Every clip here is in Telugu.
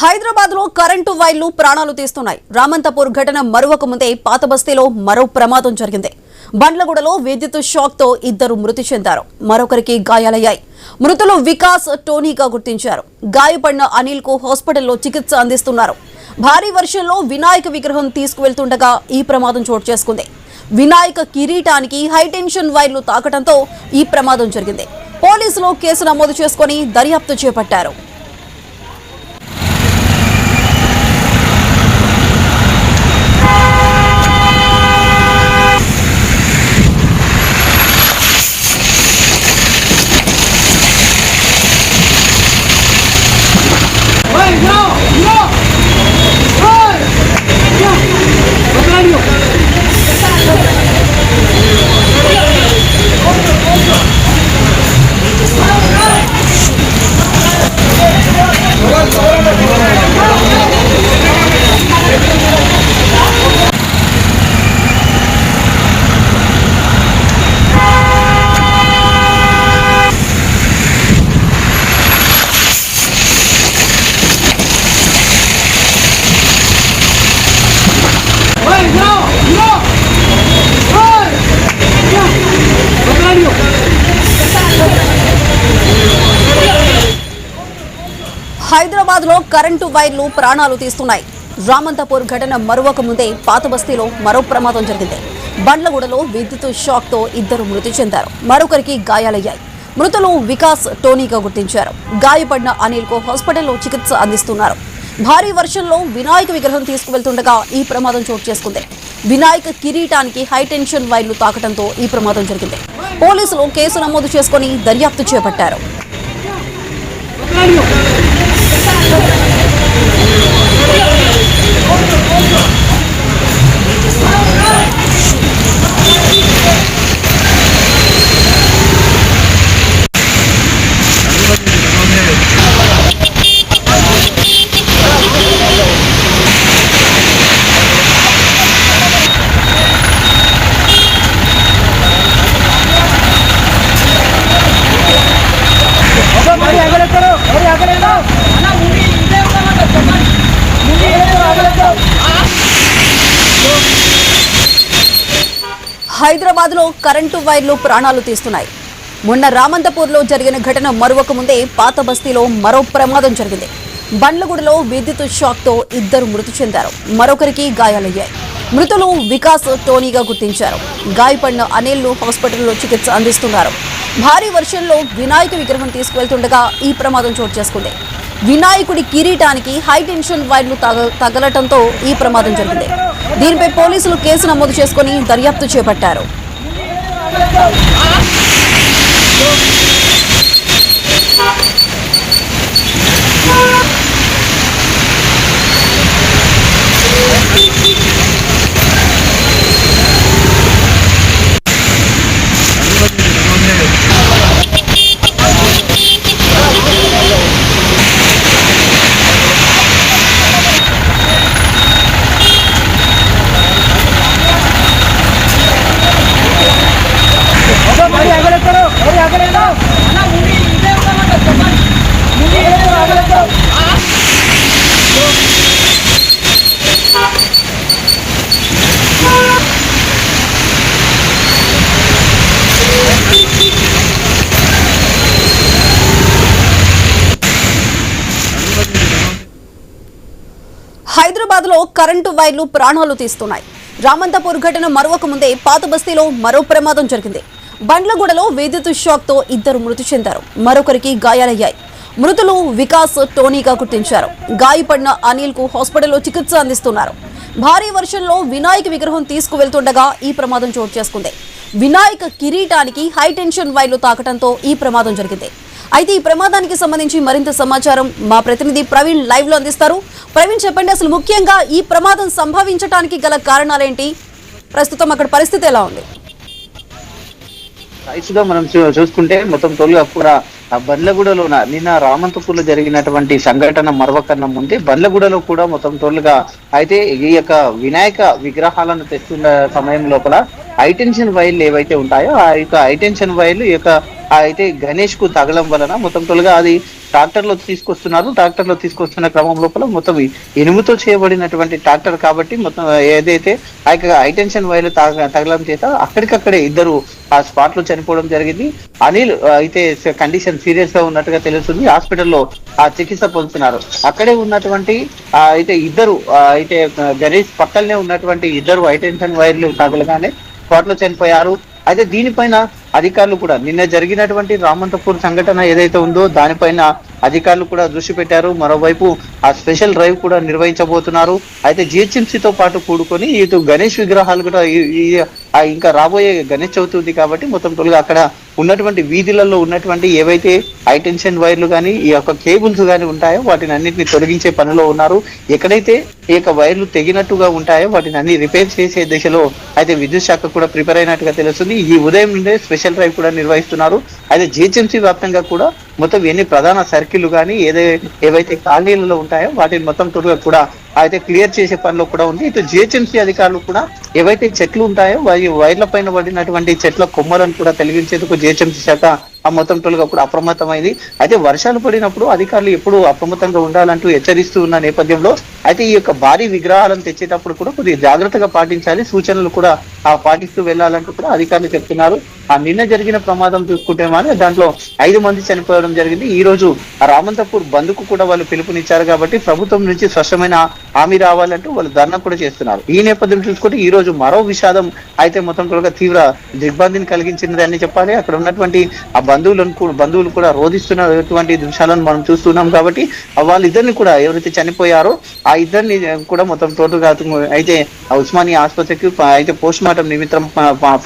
హైదరాబాద్ లో కరెంటు వైర్లు ప్రాణాలు తీస్తున్నాయి. రామంతపూర్ ఘటన మరువక ముందే పాత బస్తీలో మరో ప్రమాదం జరిగింది. బండ్లగూడలో విద్యుత్ షాక్ తో ఇద్దరు మృతి చెందారు. మరొకరికి గాయాలయ్యాయి. మృతులు వికాస్, టోనీగా గుర్తించారు. గాయపడిన అనిల్ కు హాస్పిటల్లో చికిత్స అందిస్తున్నారు. భారీ వర్షంలో వినాయక విగ్రహం తీసుకువెళ్తుండగా ఈ ప్రమాదం చోటు చేసుకుంది. వినాయక కిరీటానికి హైటెన్షన్ వైర్లు తాకడంతో ఈ ప్రమాదం జరిగింది. పోలీసులు కేసు నమోదు చేసుకుని దర్యాప్తు చేపట్టారు. హైదరాబాద్ లో కరెంటు వైర్లు ప్రాణాలు తీస్తున్నాయి. రామంతపూర్ ఘటన మరువక ముందే పాత బస్తీలో మరో ప్రమాదం జరిగింది. బండ్లగూడలో విద్యుత్ షాక్ తో ఇద్దరు మృతి చెందారు. మరొకరికి గాయాలయ్యాయి. మృతులు వికాస్, టోనీగా గుర్తించారు. గాయపడిన అనిల్ కు హాస్పిటల్లో చికిత్స అందిస్తున్నారు. భారీ వర్షంలో వినాయక విగ్రహం తీసుకువెళ్తుండగా ఈ ప్రమాదం చోటు చేసుకుంది. వినాయక కిరీటానికి హైటెన్షన్ వైర్లు తాకడంతో ఈ ప్రమాదం జరిగింది. పోలీసులు కేసు నమోదు చేసుకుని దర్యాప్తు చేపట్టారు. హైదరాబాద్ లో కరెంటు వైర్లు ప్రాణాలు తీస్తున్నాయి. మొన్న రామంతపూర్లో జరిగిన ఘటన మరువక ముందే పాత బస్తీలో మరో ప్రమాదం జరిగింది. బండ్లగూడలో విద్యుత్ షాక్ తో ఇద్దరు మృతి చెందారు. మరొకరికి గాయాలయ్యాయి. మృతులు వికాస్, టోనీగా గుర్తించారు. గాయపడిన అనిల్ ను హాస్పిటల్లో చికిత్స అందిస్తున్నారు. భారీ వర్షంలో వినాయక విగ్రహం తీసుకువెళ్తుండగా ఈ ప్రమాదం చోటు చేసుకుంది. వినాయకుడి కిరీటానికి హైటెన్షన్ వైర్లు తగలటంతో ఈ ప్రమాదం జరిగింది. దీనిపై పోలీసులు కేసు నమోదు చేసుకుని దర్యాప్తు చేపట్టారు. హైదరాబాద్ లో కరెంటు వైర్లు ప్రాణాలు తీస్తున్నాయి. రామంతపూర్ ఘటన మరువక ముందే పాత బస్తీలో మరో ప్రమాదం జరిగింది. బండ్లగూడలో విద్యుత్ షాక్ తో ఇద్దరు మృతి చెందారు. మరొకరికి గాయాలయ్యాయి. మృతులు వికాస్, టోనీగా గుర్తించారు. గాయపడిన అనిల్ కు హాస్పిటల్లో చికిత్స అందిస్తున్నారు. భారీ వర్షంలో వినాయక విగ్రహం తీసుకువెళ్తుండగా ఈ ప్రమాదం చోటు చేసుకుంది. వినాయక కిరీటానికి హైటెన్షన్ వైర్లు తాకడంతో ఈ ప్రమాదం జరిగింది. అయితే ఈ ప్రమాదానికి సంబంధించి మరింత సమాచారం మా ప్రతినిధి ప్రవీణ్ లైవ్ లో అందిస్తారు. ప్రవీణ్, చెప్పండి, అసలు ముఖ్యంగా ఈ ప్రమాదం సంభవించడానికి గల కారణాలేంటి? ప్రస్తుతం అక్కడ పరిస్థితి ఎలా ఉంది? మనం చూసుకుంటే మొత్తం తొలిగా కూడా బండ్లగూడలో నిన్న రామంతపూర్లో జరిగినటువంటి సంఘటన మరవకన్నా ముందే బండ్లగూడలో కూడా మొత్తం తోలుగా అయితే ఈ యొక్క వినాయక విగ్రహాలను తెస్తున్న సమయం లోపల హైటెన్షన్ వైర్లు ఏవైతే ఉంటాయో ఆ యొక్క హైటెన్షన్ వైర్లు ఈ యొక్క అయితే గణేష్ కు తగలం వలన మొత్తం తోలుగా అది ట్రాక్టర్ లో తీసుకొస్తున్న క్రమం లోపల మొత్తం ఇనుముతో చేయబడినటువంటి ట్రాక్టర్ కాబట్టి మొత్తం ఏదైతే ఆ యొక్క హైటెన్షన్ వైర్లు తగలడం చేత అక్కడికక్కడే ఇద్దరు ఆ స్పాట్ లో చనిపోవడం జరిగింది. అనిల్ అయితే కండిషన్ సీరియస్ గా ఉన్నట్టుగా తెలుస్తుంది. హాస్పిటల్లో ఆ చికిత్స పొందుతున్నారు. అక్కడే ఉన్నటువంటి అయితే ఇద్దరు అయితే గణేష్ పక్కనే ఉన్నటువంటి ఇద్దరు హైటెన్షన్ వైర్లు తగలగానే స్పాట్ లో చనిపోయారు. అయితే దీనిపైన అధికారులు కూడా నిన్న జరిగినటువంటి రామంతపూర్ సంఘటన ఏదైతే ఉందో దానిపైన అధికారులు కూడా దృష్టి పెట్టారు. మరోవైపు ఆ స్పెషల్ డ్రైవ్ కూడా నిర్వహించబోతున్నారు. అయితే జిహెచ్ఎంసీతో పాటు కూడుకొని ఇటు గణేష్ విగ్రహాలు కూడా ఇంకా రాబోయే గణేష్ చవితి ఉంది కాబట్టి మొత్తం తొలిగా అక్కడ ఉన్నటువంటి వీధులలో ఉన్నటువంటి ఏవైతే హైటెన్షన్ వైర్లు కానీ ఈ యొక్క కేబుల్స్ కానీ ఉంటాయో వాటిని అన్నింటినీ తొలగించే పనిలో ఉన్నారు. ఎక్కడైతే ఈ యొక్క వైర్లు తెగినట్టుగా ఉంటాయో వాటిని అన్ని రిపేర్ చేసే దిశలో అయితే విద్యుత్ శాఖ కూడా ప్రిపేర్ అయినట్టుగా తెలుస్తుంది. ఈ ఉదయం నుండే స్పెషల్ డ్రైవ్ కూడా నిర్వహిస్తున్నారు. అయితే జిహెచ్ఎంసీ వ్యాప్తంగా కూడా మొత్తం ఎన్ని ప్రధాన సర్కిల్ కానీ ఏవైతే కాలనీలలో ఉంటాయో వాటిని మొత్తం త్వరగా కూడా అయితే క్లియర్ చేసే పనిలో కూడా ఉంది. ఇటు జిహెచ్ఎంసీ అధికారులు కూడా ఏవైతే చెట్లు ఉంటాయో వైర్ల పైన పడినటువంటి చెట్ల కొమ్మలను కూడా తొలగించేందుకు జిహెచ్ఎంసీ శాఖ ఆ మొత్తం టోలుగా కూడా అప్రమత్తమైంది. అయితే వర్షాలు పడినప్పుడు అధికారులు ఎప్పుడు అప్రమత్తంగా ఉండాలంటూ హెచ్చరిస్తూ ఉన్న నేపథ్యంలో అయితే ఈ యొక్క భారీ విగ్రహాలను తెచ్చేటప్పుడు కూడా కొద్దిగా జాగ్రత్తగా పాటించాలి, సూచనలు కూడా పాటిస్తూ వెళ్లాలంటూ కూడా అధికారులు చెప్తున్నారు. నిన్న జరిగిన ప్రమాదం చూసుకుంటే మాత్రం దాంట్లో 5 మంది చనిపోవడం జరిగింది. ఈ రోజు రామంతపూర్ బంద్ కు కూడా వాళ్ళు పిలుపునిచ్చారు కాబట్టి ప్రభుత్వం నుంచి స్పష్టమైన హామీ రావాలంటూ వాళ్ళు ధర్నా కూడా చేస్తున్నారు. ఈ నేపథ్యం చూసుకుంటే ఈ రోజు మరో విషాదం అయితే మొత్తం కూడా తీవ్ర దిగ్బంధిని కలిగించింది అని చెప్పాలి. అక్కడ ఉన్నటువంటి ఆ బంధువులు కూడా రోధిస్తున్నటువంటి దృశ్యాలను మనం చూస్తున్నాం. కాబట్టి వాళ్ళిద్దరిని కూడా ఎవరైతే చనిపోయారో ఆ ఇద్దరిని కూడా మొత్తం తోటగా అయితే ఉస్మానియా ఆసుపత్రికి అయితే పోస్ట్ మార్టం నిమిత్తం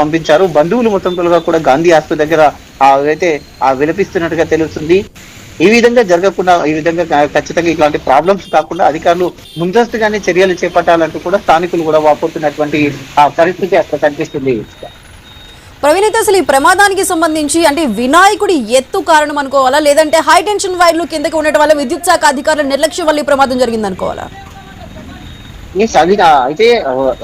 పంపించారు. బంధువులు మొత్తం కూడా గాంధీ ఆసుపత్రి దగ్గర అయితే విలపిస్తున్నట్టుగా తెలుస్తుంది. ఈ విధంగా జరగకుండా ఈ విధంగా ఖచ్చితంగా ఇలాంటి ప్రాబ్లమ్స్ కాకుండా అధికారులు ముందస్తుగానే చర్యలు చేపట్టాలంటూ కూడా స్థానికులు కూడా వాపోతున్నటువంటి పరిస్థితి అక్కడ కనిపిస్తుంది. ప్రవీణ్, అసలు ఈ ప్రమాదానికి సంబంధించి అంటే వినాయకుడి ఎత్తు కారణం అనుకోవాలా, లేదంటే హై టెన్షన్ వైర్లు కిందకి ఉండటం వల్ల విద్యుత్ శాఖ అధికారుల నిర్లక్ష్యం వల్ల ఈ ప్రమాదం జరిగింది అనుకోవాలా? అది అయితే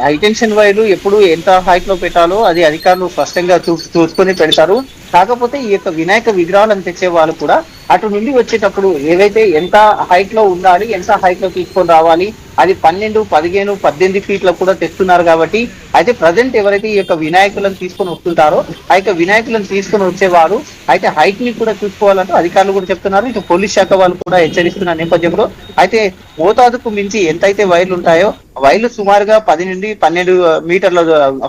హైటెన్షన్ వైర్లు ఎప్పుడు ఎంత హైట్ లో పెట్టాలో అది అధికారులు స్పష్టంగా చూసుకొని పెడతారు. కాకపోతే ఈ యొక్క వినాయక విగ్రహాలను తెచ్చే వాళ్ళు కూడా అటు నుండి వచ్చేటప్పుడు ఏవైతే ఎంత హైట్ లో ఉండాలి, ఎంత హైట్ లో తీసుకొని రావాలి, అది 12, 15, 18 ఫీట్లకు కూడా తెస్తున్నారు. కాబట్టి అయితే ప్రజెంట్ ఎవరైతే ఈ యొక్క వినాయకులను తీసుకొని వస్తుంటారో ఆ యొక్క వినాయకులను తీసుకొని వచ్చేవారు అయితే హైట్ ని కూడా చూసుకోవాలంటూ అధికారులు కూడా చెప్తున్నారు. ఇటు పోలీస్ శాఖ వాళ్ళు కూడా హెచ్చరిస్తున్న నేపథ్యంలో అయితే మోతాదుకు మించి ఎంతైతే వైర్లు ఉంటాయో వైర్లు సుమారుగా 10 నుండి 12 మీటర్ల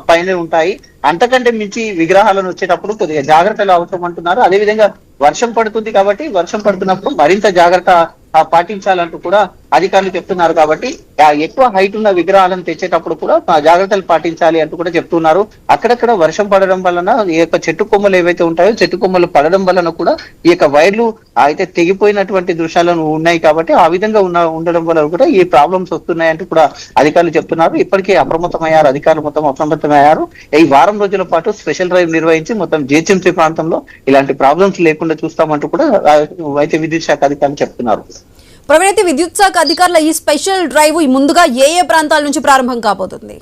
పైన ఉంటాయి. అంతకంటే మించి విగ్రహాలను వచ్చేటప్పుడు కొద్దిగా జాగ్రత్తలు అవసరం అంటున్నారు. అదేవిధంగా వర్షం పడుతుంది కాబట్టి వర్షం పడుతున్నప్పుడు మరింత జాగ్రత్త పాటించాలంటూ కూడా అధికారులు చెప్తున్నారు. కాబట్టి ఎక్కువ హైట్ ఉన్న విగ్రహాలను తెచ్చేటప్పుడు కూడా జాగ్రత్తలు పాటించాలి అంటూ కూడా చెప్తున్నారు. అక్కడక్కడ వర్షం పడడం వలన ఈ యొక్క చెట్టు కొమ్మలు ఏవైతే ఉంటాయో చెట్టు కొమ్మలు పడడం వలన కూడా ఈ యొక్క వైర్లు అయితే తెగిపోయినటువంటి దృశ్యాలను ఉన్నాయి. కాబట్టి ఆ విధంగా ఉండడం వల్ల కూడా ఈ ప్రాబ్లమ్స్ వస్తున్నాయంటూ కూడా అధికారులు చెప్తున్నారు. ఇప్పటికే అప్రమత్తమయ్యారు, అధికారులు మొత్తం అప్రమత్తమయ్యారు. ఈ వారం రోజుల పాటు స్పెషల్ డ్రైవ్ నిర్వహించి మొత్తం జిహెచ్ఎంసీ ప్రాంతంలో ఇలాంటి ప్రాబ్లమ్స్ లేకుండా చూస్తామంటూ కూడా అయితే విద్యుత్ శాఖ అధికారులు చెప్తున్నారు. ప్రవీణ్, విద్యుత్ శాఖ అధికారుల ఈ స్పెషల్ డ్రైవ్ ముందుగా ఏ ప్రాంతాల నుంచి ప్రారంభం కాబోతుంది?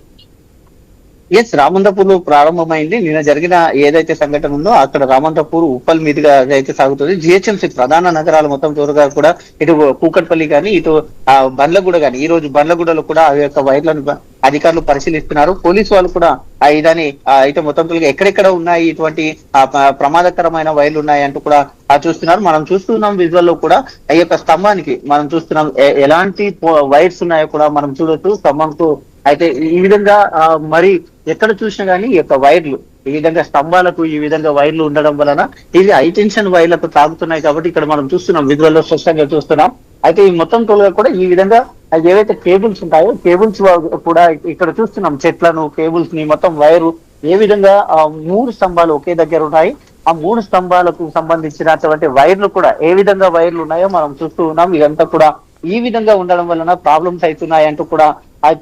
రామంతపూర్ లో ప్రారంభమైంది. నిన్న జరిగిన ఏదైతే సంఘటన ఉందో అక్కడ రామంతపూర్ ఉప్పల్ మీదుగా అయితే సాగుతుంది. జిహెచ్ఎంసీ ప్రధాన నగరాలు మొత్తం త్వరగా కూడా ఇటు కూకట్పల్లి కానీ ఇటు బండ్లగూడ కానీ ఈ రోజు బండ్లగూడలో కూడా ఆ యొక్క వైర్లను అధికారులు పరిశీలిస్తున్నారు. పోలీసు వాళ్ళు కూడా ఇదని అయితే మొత్తం ఎక్కడెక్కడ ఉన్నాయి ఇటువంటి ప్రమాదకరమైన వైర్లు ఉన్నాయి అంటూ కూడా చూస్తున్నారు. మనం చూస్తున్నాం విజువల్ లో కూడా ఈ యొక్క స్తంభానికి మనం చూస్తున్నాం ఎలాంటి వైర్స్ ఉన్నాయో కూడా మనం చూడొచ్చు. స్తంభంకు అయితే ఈ విధంగా మరి ఎక్కడ చూసినా గానీ ఈ యొక్క వైర్లు ఈ విధంగా స్తంభాలకు ఈ విధంగా వైర్లు ఉండడం వలన ఇవి హై టెన్షన్ వైర్లకు తాగుతున్నాయి. కాబట్టి ఇక్కడ మనం చూస్తున్నాం విజువల్ లో స్పష్టంగా చూస్తున్నాం. అయితే ఈ మొత్తం తోలుగా కూడా ఈ విధంగా ఏవైతే కేబుల్స్ ఉంటాయో కేబుల్స్ కూడా ఇక్కడ చూస్తున్నాం చెట్లను కేబుల్స్ ని మొత్తం వైరు ఏ విధంగా 3 స్తంభాలు ఒకే దగ్గర ఉన్నాయి. ఆ 3 స్తంభాలకు సంబంధించినటువంటి వైర్లు కూడా ఏ విధంగా వైర్లు ఉన్నాయో మనం చూస్తూ ఉన్నాం. ఇదంతా కూడా ఈ విధంగా ఉండడం వలన ప్రాబ్లమ్స్ అవుతున్నాయి అంటూ కూడా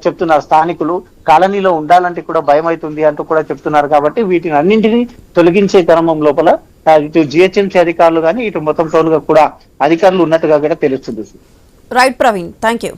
చెప్తున్నారు. స్థానికులు కాలనీలో ఉండాలంటే కూడా భయం అవుతుంది అంటూ కూడా చెప్తున్నారు. కాబట్టి వీటిని అన్నింటినీ తొలగించే క్రమం లోపల ఇటు జిహెచ్ఎంసీ అధికారులు కానీ ఇటు మొత్తం తోలుగా కూడా అధికారులు ఉన్నట్టుగా కూడా తెలుస్తుంది. Right Praveen, thank you.